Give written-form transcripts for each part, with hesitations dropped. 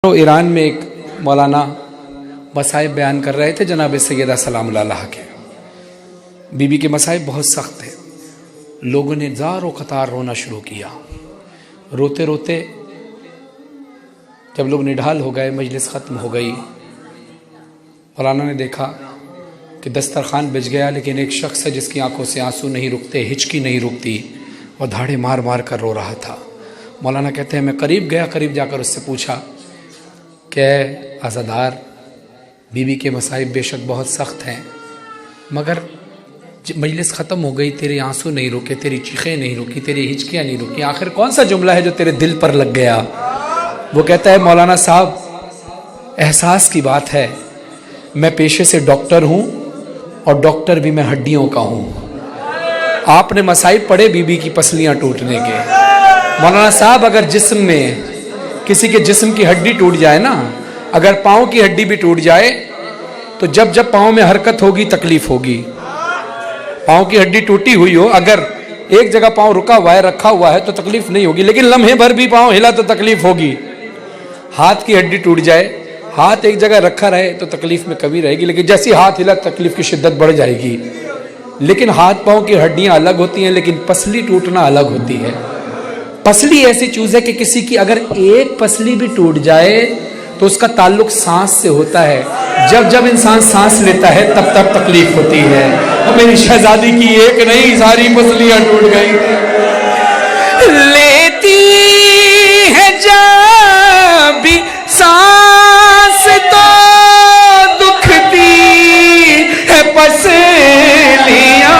तो ईरान में एक मौलाना मसाइब बयान कर रहे थे जनाब सैयदा सलामुल्लाह अलैहा के। बीबी के मसाइब बहुत सख्त थे। लोगों ने ज़ारो कतार रोना शुरू किया। रोते रोते जब लोग निढाल हो गए, मजलिस ख़त्म हो गई, मौलाना ने देखा कि दस्तरखान बिछ गया, लेकिन एक शख्स है जिसकी आंखों से आंसू नहीं रुकते, हिचकी नहीं रुकती, और धाड़े मार मार कर रो रहा था। मौलाना कहते हैं मैं करीब गया, करीब जाकर उससे पूछा कि आज़ादार, बीवी के मसाइब बेशक बहुत सख्त हैं, मगर मजलिस ख़त्म हो गई, तेरे आंसू नहीं रुके, तेरी चीखें नहीं रुकी, तेरी हिचकियाँ नहीं रुकी, आखिर कौन सा जुमला है जो तेरे दिल पर लग गया? वो कहता है मौलाना साहब, एहसास की बात है, मैं पेशे से डॉक्टर हूँ और डॉक्टर भी मैं हड्डियों का हूँ। आपने मसाइब पढ़े बीबी की पसलियाँ टूटने के। मौलाना साहब, अगर जिस्म में किसी के जिस्म की हड्डी टूट जाए ना, अगर पाँव की हड्डी भी टूट जाए, तो जब जब पाँव में हरकत होगी तकलीफ होगी। पाँव की हड्डी टूटी हुई हो, अगर एक जगह पाँव रुका हुआ है, रखा हुआ है, तो तकलीफ नहीं होगी, लेकिन लम्हे भर भी पाँव हिला तो तकलीफ होगी। हाथ की हड्डी टूट जाए, हाथ एक जगह रखा रहे तो तकलीफ में कभी रहेगी, लेकिन जैसे हाथ हिला तकलीफ की शिद्दत बढ़ जाएगी। लेकिन हाथ पाँव की हड्डियाँ अलग होती हैं, लेकिन पसली टूटना अलग होती है। पसली ऐसी चीज है कि किसी की अगर एक पसली भी टूट जाए तो उसका ताल्लुक सांस से होता है। जब जब इंसान सांस लेता है तब तब तकलीफ होती है। और मेरी शहजादी की एक नहीं, सारी पसलियां टूट गई। लेती है जब भी सांस तो दुखती है पसलियां।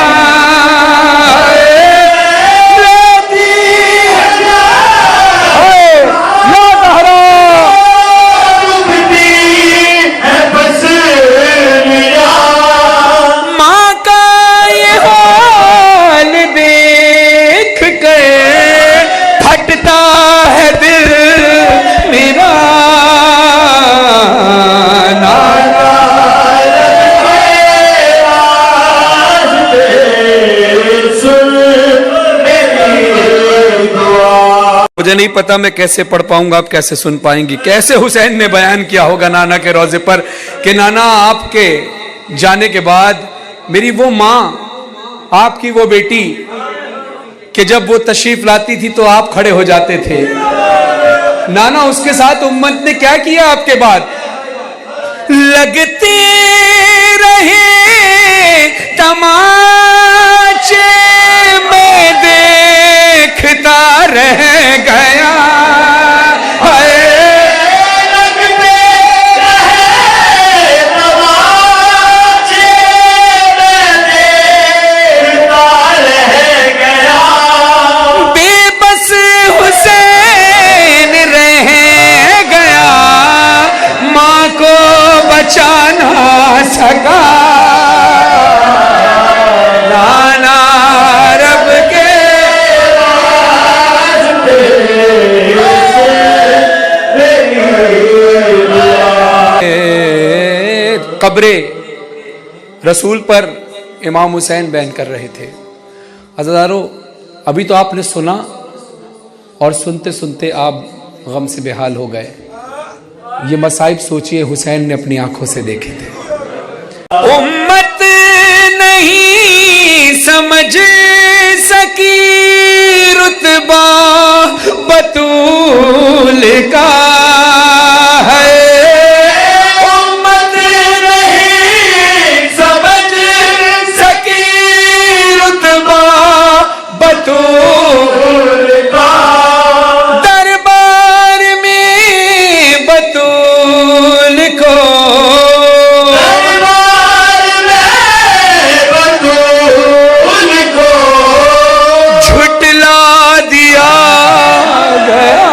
मुझे नहीं पता मैं कैसे पढ़ पाऊंगा, आप कैसे सुन पाएंगी। कैसे हुसैन ने बयान किया होगा नाना के रोजे पर कि नाना, आपके जाने के बाद मेरी वो माँ, आपकी वो बेटी, कि जब वो तशरीफ लाती थी तो आप खड़े हो जाते थे। नाना, उसके साथ उम्मत ने क्या किया आपके बाद? लगते रहे तमाचे में देखता रह गया। लगते रहे तमाचे में देखता रह गया। बेबस हुसैन रह गया, माँ को बचा ना सका। नाना रब के कब्रे रसूल पर इमाम हुसैन बयान कर रहे थे। अज़ादारों, अभी तो आपने सुना और सुनते सुनते आप गम से बेहाल हो गए। ये मसाइब सोचिए हुसैन ने अपनी आंखों से देखे थे। उम्मत नहीं समझ सकी रुतबा बतूल का है। दरबार में बतूल को, झुटला दिया गया।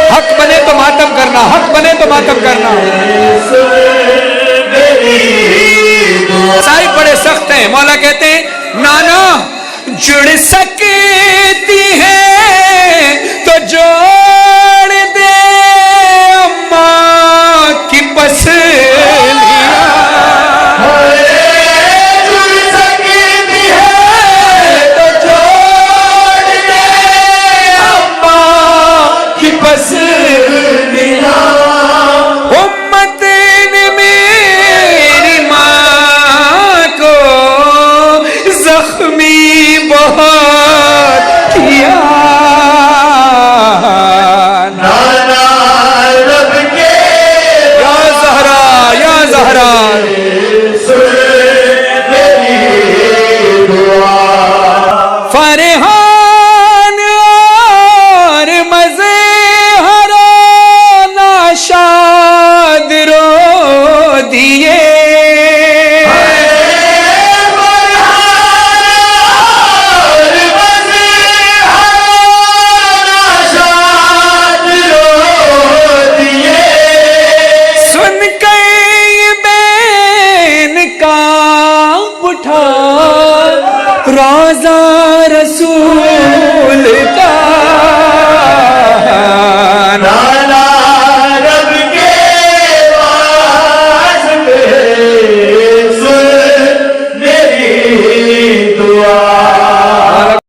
हक बने तो मातम करना, हक बने तो मातम करना। साहिब बड़े सख्त हैं। मौला कहते हैं नाना, जुड़ सक